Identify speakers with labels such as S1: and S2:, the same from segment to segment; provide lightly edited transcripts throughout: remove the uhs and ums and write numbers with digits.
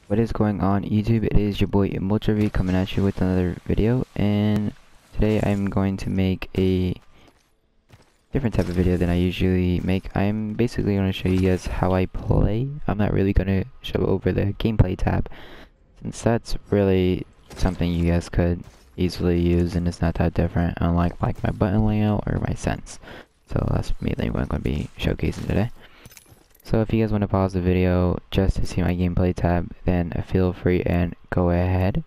S1: What is going on, YouTube? It is your boy Multrvey coming at you with another video, and today I'm going to make a different type of video than I usually make. I'm basically going to show you guys how I play. I'm not really going to show over the gameplay tab, since that's really something you guys could easily use and it's not that different, unlike like my button layout or my sense. So that's mainly what I'm going to be showcasing today. So if you guys want to pause the video just to see my gameplay tab, then feel free and go ahead.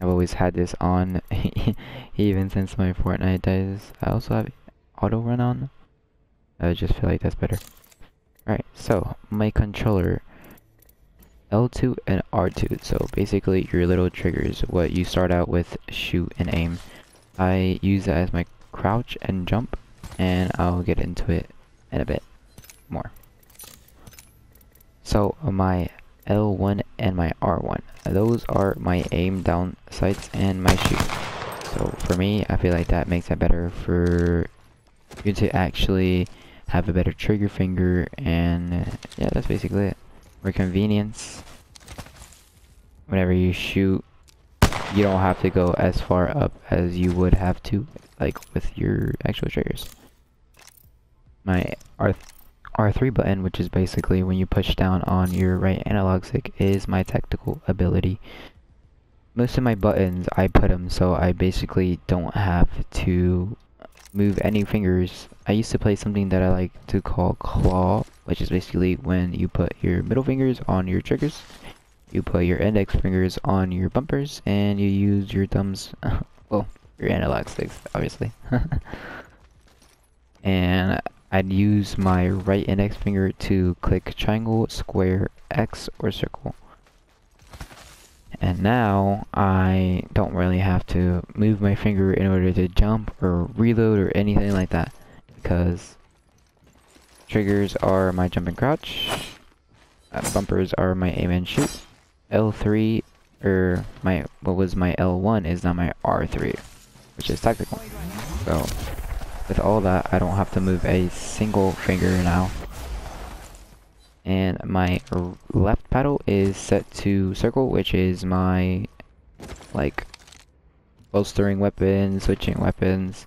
S1: I've always had this on, even since my Fortnite days. I also have auto run on. I just feel like that's better. Alright, so my controller, L2 and R2. So basically your little triggers, what you start out with, shoot and aim. I use that as my crouch and jump, and I'll get into it in a bit more. So my L1 and my R1, those are my aim down sights and my shoot. So for me, I feel like that makes it better for you to actually have a better trigger finger, and yeah, that's basically it. For convenience, whenever you shoot, you don't have to go as far up as you would have to, like with your actual triggers. My R3 button, which is basically when you push down on your right analog stick, is my tactical ability. Most of my buttons, I put them so I basically don't have to move any fingers. I used to play something that I like to call claw, which is basically when you put your middle fingers on your triggers, you put your index fingers on your bumpers, and you use your thumbs, well, your analog sticks, obviously. And I'd use my right index finger to click triangle, square, X, or circle. And now I don't really have to move my finger in order to jump or reload or anything like that, because triggers are my jump and crouch, bumpers are my aim and shoot. L3, or what was my L1 is now my R3, which is tactical. So with all that, I don't have to move a single finger now. And my left paddle is set to circle, which is my, like, bolstering weapons, switching weapons,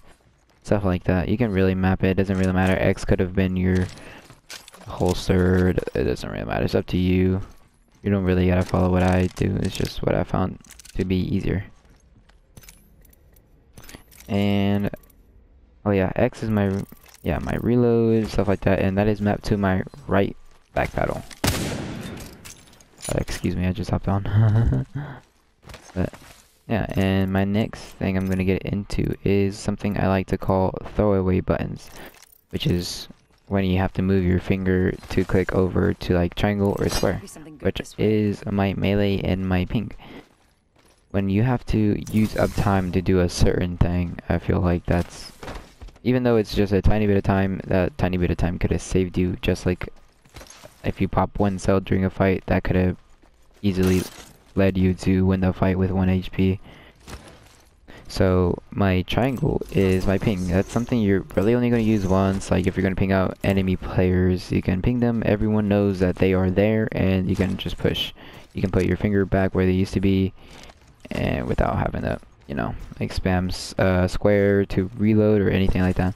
S1: stuff like that. You can really map it, it doesn't really matter. X could have been your holstered, it doesn't really matter, it's up to you. You don't really gotta follow what I do, it's just what I found to be easier. And oh yeah, X is my reload, stuff like that, and that is mapped to my right back paddle. Excuse me, I just hopped on. But yeah, and my next thing I'm gonna get into is something I like to call throwaway buttons, which is when you have to move your finger to click over to like triangle or square, which is my melee and my ping. When you have to use up time to do a certain thing, I feel like that's, even though it's just a tiny bit of time, that tiny bit of time could have saved you. Just like if you pop one cell during a fight, that could have easily led you to win the fight with 1 HP. So my triangle is my ping. That's something you're really only going to use once. Like if you're going to ping out enemy players, you can ping them, everyone knows that they are there, and you can just push. You can put your finger back where they used to be, and without having to, you know, like spam square to reload or anything like that.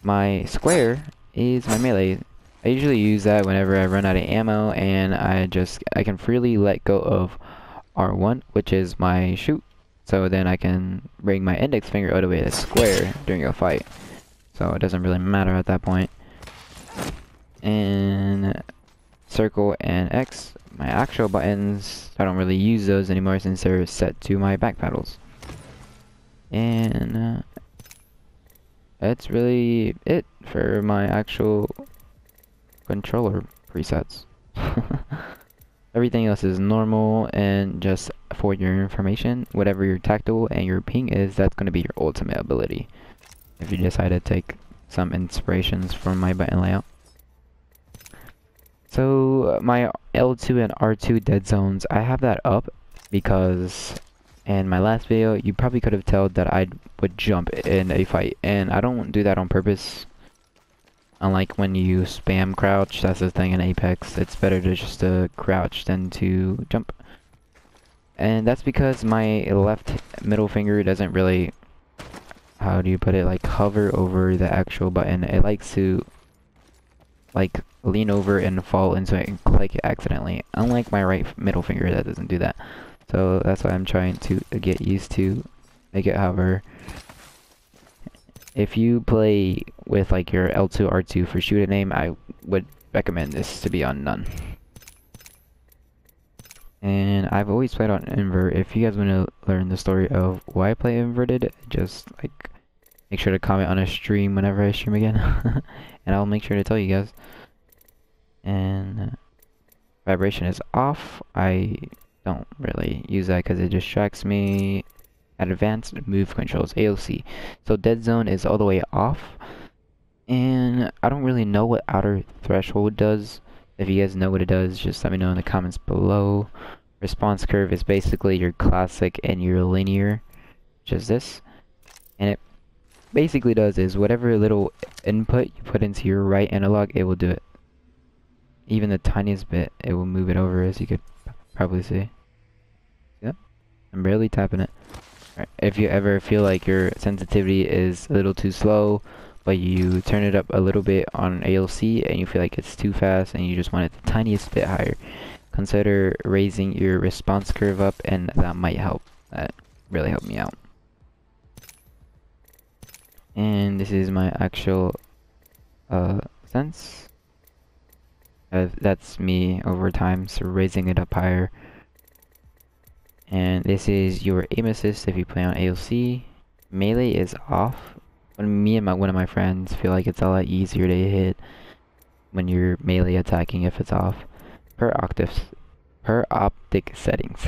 S1: My square is my melee. I usually use that whenever I run out of ammo, and I can freely let go of R1, which is my shoot, so then I can bring my index finger all the way to square during a fight, so it doesn't really matter at that point. And circle and X, my actual buttons, I don't really use those anymore since they're set to my back paddles. And that's really it for my actual controller presets. Everything else is normal, and just for your information, whatever your tactical and your ping is, that's going to be your ultimate ability, if you decide to take some inspirations from my button layout. So my L2 and R2 dead zones, I have that up because in my last video you probably could have told that I would jump in a fight, and I don't do that on purpose. Unlike when you spam crouch, that's the thing in Apex. It's better to just crouch than to jump. And that's because my left middle finger doesn't really, how do you put it, like hover over the actual button. It likes to like lean over and fall into it and click it accidentally. Unlike my right middle finger that doesn't do that. So that's why I'm trying to get used to make it hover. If you play with like your L2 R2 for shoot and aim, I would recommend this to be on none. And I've always played on invert. If you guys want to learn the story of why I play inverted, just like make sure to comment on a stream whenever I stream again. And I'll make sure to tell you guys. And vibration is off. I don't really use that because it distracts me. Advanced move controls, AOC. So dead zone is all the way off. And I don't really know what outer threshold does. If you guys know what it does, just let me know in the comments below. Response curve is basically your classic and your linear, which is this. And it basically does is whatever little input you put into your right analog, it will do it. Even the tiniest bit, it will move it over, as you could probably see. Yep, I'm barely tapping it. Right. If you ever feel like your sensitivity is a little too slow, but you turn it up a little bit on ALC and you feel like it's too fast and you just want it the tiniest bit higher, consider raising your response curve up, and that might help. That really helped me out. And this is my actual sense. That's me over time, so raising it up higher. And this is your aim assist if you play on AOC. Melee is off. When me and one of my friends feel like it's a lot easier to hit when you're melee attacking if it's off. Per optic settings.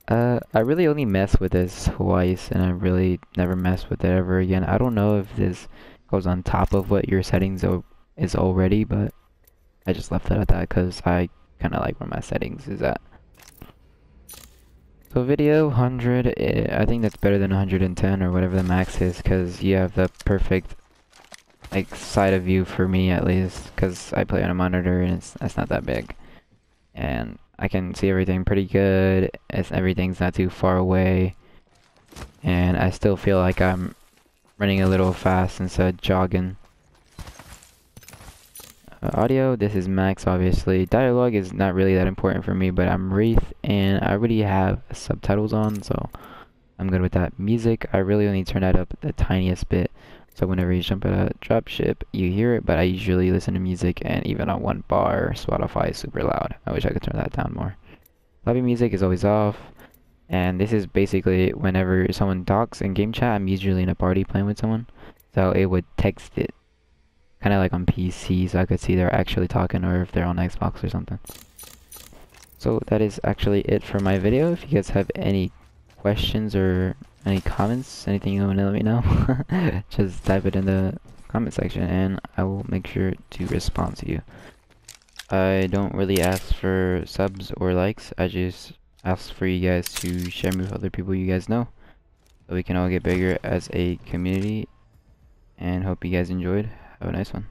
S1: I really only mess with this twice, and I really never mess with it ever again. I don't know if this goes on top of what your settings is already, but I just left it at that because I kind of like where my settings is at. So video 100, I think that's better than 110 or whatever the max is, because you have the perfect like side of view for me at least, because I play on a monitor and it's not that big, and I can see everything pretty good. Everything's not too far away, and I still feel like I'm running a little fast instead of jogging. Audio, this is max obviously. Dialogue is not really that important for me, but I'm Wraith and I already have subtitles on, so I'm good with that. Music, I really only turn that up the tiniest bit, so whenever you jump at a dropship you hear it, but I usually listen to music, and even on 1 bar Spotify is super loud. I wish I could turn that down more. Lobby music is always off, and this is basically whenever someone talks in game chat, I'm usually in a party playing with someone, so it would text it. Kind of like on PC, so I could see they're actually talking, or if they're on Xbox or something. So that is actually it for my video. If you guys have any questions or any comments, anything you want to let me know, just type it in the comment section and I will make sure to respond to you. I don't really ask for subs or likes, I just ask for you guys to share me with other people you guys know, so we can all get bigger as a community, and hope you guys enjoyed. Have a nice one.